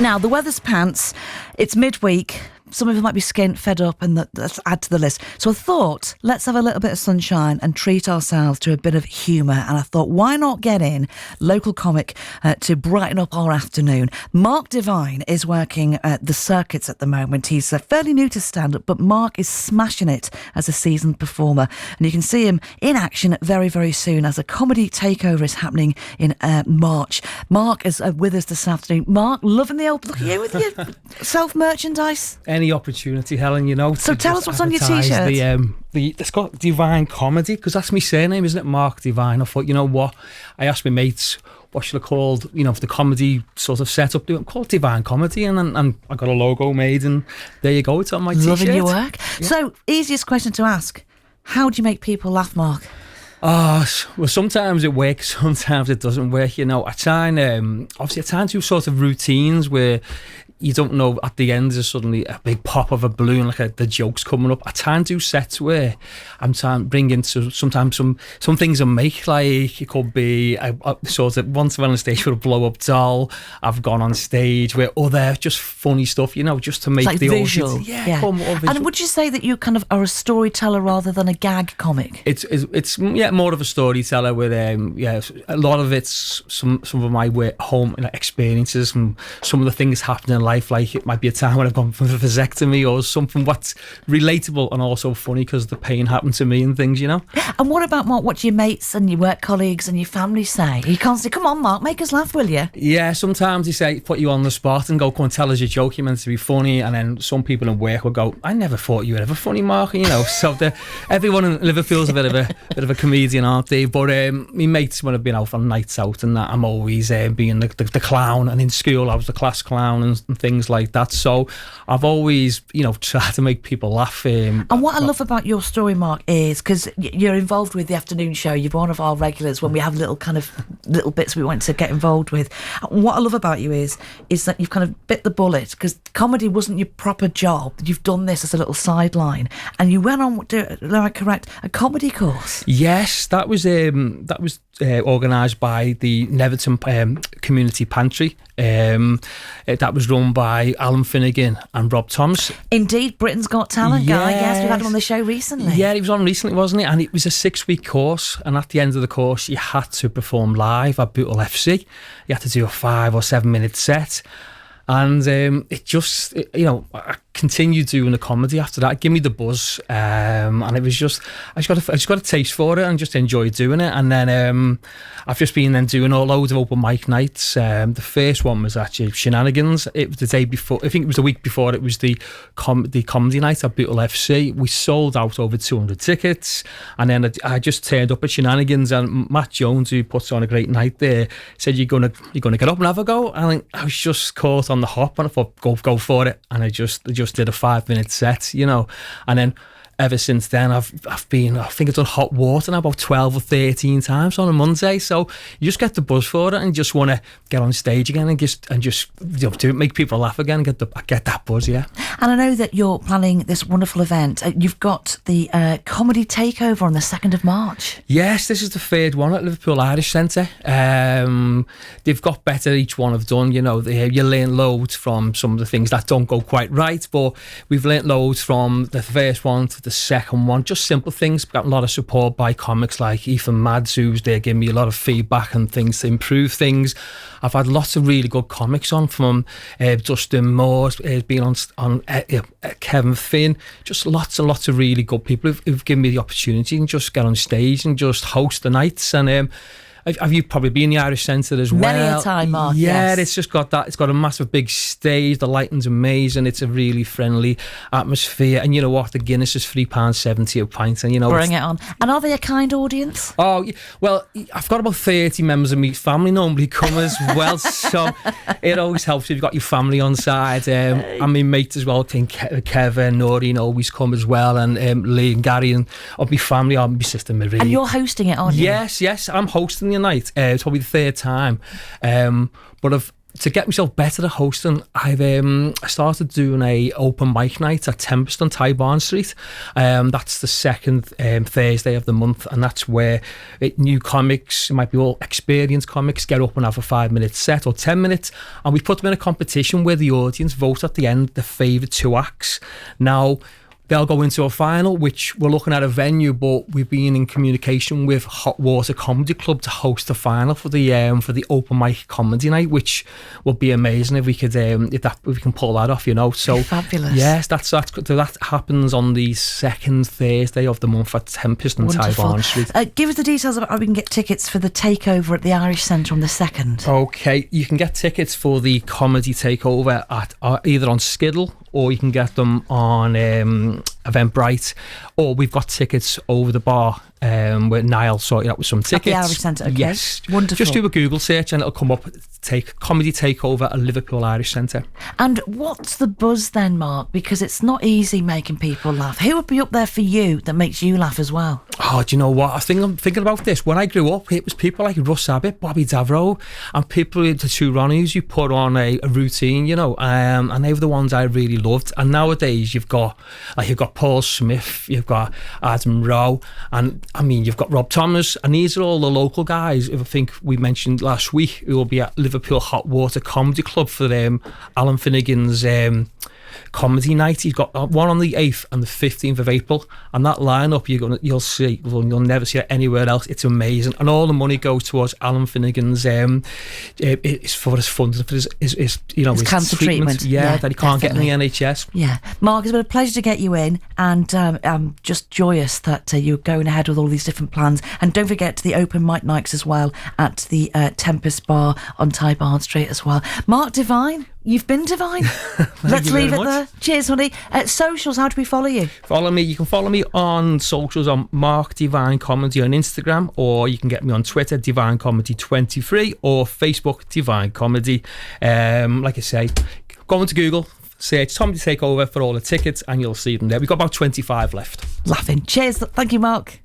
Now, the weather's pants. It's midweek. Some of you might be skint, fed up, and let's add to the list. So I thought, let's have a little bit of sunshine and treat ourselves to a bit of humour. And I thought, why not get in local comic to brighten up our afternoon? Mark Devine is working at the circuits at the moment. He's fairly new to stand-up, but Mark is smashing it as a seasoned performer. And you can see him in action very, very soon as a comedy takeover is happening in March. Mark is with us this afternoon. Mark, loving the old look at you with your self-merchandise. Any opportunity, Helen, you know. So tell us what's on your t-shirt. It's got Devine Comedy, because that's my surname, isn't it? Mark Devine. I thought, you know what? I asked my mates, what should I call, you know, for the comedy sort of setup, do it called Devine Comedy, and I got a logo made, and there you go, it's on my t-shirt. Loving your work. Yeah. So, easiest question to ask, how do you make people laugh, Mark? Oh, well, sometimes it works, sometimes it doesn't work, you know. I try and do sort of routines where you don't know at the end there's suddenly a big pop of a balloon, like the joke's coming up. I try and do sets where I'm trying to bring into sometimes some things I make, like it could be a sort of once I'm on stage with a blow up doll. I've gone on stage with other just funny stuff, you know, just to make like the visual. audience. Yeah. Visual. And would you say that you kind of are a storyteller rather than a gag comic? It's more of a storyteller with a lot of it's some of my home experiences and some of the things happening in life, like it might be a time when I've gone for a vasectomy or something what's relatable and also funny because the pain happened to me and things, you know. And what about, Mark, what do your mates and your work colleagues and your family say? You can't say, come on, Mark, make us laugh, will you? Yeah, sometimes they say, put you on the spot and go, come and tell us your joke, you're meant to be funny. And then some people in work will go, I never thought you were ever funny, Mark, you know. So everyone in Liverpool's a bit of a comedian, aren't they? But my mates, when I've been out on nights out and that, I'm always being the clown, and in school I was the class clown and things like that. So I've always, you know, tried to make people laugh. And what I love about your story, Mark, is because you're involved with the afternoon show. You're one of our regulars when we have little bits we want to get involved with. What I love about you is that you've kind of bit the bullet, because comedy wasn't your proper job. You've done this as a little sideline, and you went on to, am I correct, a comedy course? Yes, that was organised by the Neverton Community Pantry. That was run by Alan Finnegan and Rob Thomas. Indeed, Britain's Got Talent guy. Yes, we've had him on the show recently. Yeah, he was on recently, wasn't he? And it was a 6-week course, and at the end of the course you had to perform live at Bootle FC. You had to do a 5 or 7 minute set. And I continued doing the comedy after that. It gave me the buzz, and it was just I just got a taste for it and just enjoyed doing it. And then I've just been then doing a load of open mic nights. The first one was actually Shenanigans. It was the day before, I think it was the week before. It was the comedy night at Bootle FC. We sold out over 200 tickets, and then I just turned up at Shenanigans, and Matt Jones, who puts on a great night there, said, "You're gonna get up and have a go." And I was just caught on the hop, and I thought, go for it. And I just did a 5-minute set, you know. And then ever since then I've done hot water now about 12 or 13 times on a Monday. So you just get the buzz for it and just want to get on stage again and just you know, to make people laugh again and get that buzz. Yeah. And I know that you're planning this wonderful event. You've got the comedy takeover on the 2nd of March. Yes, this is the third one at Liverpool Irish Centre. They've got better, each one have done, you know. You learn loads from some of the things that don't go quite right, but we've learnt loads from the first one to the second one, just simple things. Got a lot of support by comics like Ethan Mads, who's there giving me a lot of feedback and things to improve things. I've had lots of really good comics on, from Dustin Moore, being on Kevin Finn, just lots and lots of really good people who've given me the opportunity and just get on stage and just host the nights. And have you probably been in the Irish Centre as well? Many a time, Mark. Yeah, yes. It's just got that. It's got a massive big stage. The lighting's amazing. It's a really friendly atmosphere. And you know what? The Guinness is £3.70 a pint. And you know, bring it on. And are they a kind audience? Oh well, I've got about 30 members of my family normally come as well. So it always helps if you've got your family on side. And my mates as well, Kevin, Noreen always come as well, and Lee and Gary, and of my family, my sister Marie. And you're hosting it, aren't you? Yes, I'm hosting the night. It's probably the third time, but to get myself better at hosting, I've started doing a open mic night at Tempest on Tybarn Street. That's the second Thursday of the month, and that's where new comics, it might be all experienced comics, get up and have a 5-minute set or 10 minutes, and we put them in a competition where the audience vote at the end their favourite 2 acts. Now, they'll go into a final, which we're looking at a venue, but we've been in communication with Hot Water Comedy Club to host a final for the open mic comedy night, which would be amazing if we could if we can pull that off, So fabulous. Yes, that happens on the second Thursday of the month at Tempest and Tybarn Street. Give us the details about how we can get tickets for the Takeover at the Irish Centre on the 2nd. Okay, you can get tickets for the comedy Takeover at either on Skiddle, or you can get them on Eventbrite, or we've got tickets over the bar where Niall sorted out with some tickets. At the Irish Centre, okay. Yes. Wonderful. Just do a Google search and it'll come up, Comedy Takeover at Liverpool Irish Centre. And what's the buzz then, Mark? Because it's not easy making people laugh. Who would be up there for you that makes you laugh as well? Oh, do you know what? I'm thinking about this. When I grew up, it was people like Russ Abbott, Bobby Davro, and people, the 2 Ronnies, who put on a routine, and they were the ones I really loved. And nowadays, you've got Paul Smith, you've got Adam Rowe, and you've got Rob Thomas, and these are all the local guys who I think we mentioned last week, who will be at Liverpool Hot Water Comedy Club for Alan Finnegan's comedy night. He's got one on the 8th and the 15th of April, and that lineup you'll never see it anywhere else. It's amazing, and all the money goes towards Alan Finnegan's it's for his funds for his cancer treatment. Yeah, that he can't get in the NHS. Yeah, Mark, it's been a pleasure to get you in, and I'm just joyous that you're going ahead with all these different plans. And don't forget to the open mic nights as well at the Tempest Bar on Tybarn Street as well. Mark Devine, you've been Devine. Let's leave it there. Cheers, honey. Socials, how do we follow you? Follow me. You can follow me on socials on Mark Devine Comedy on Instagram, or you can get me on Twitter, Devine Comedy 23, or Facebook, Devine Comedy. Like I say, go into Google, search Comedy Takeover for all the tickets, and you'll see them there. We've got about 25 left. Laughing. Cheers. Thank you, Mark.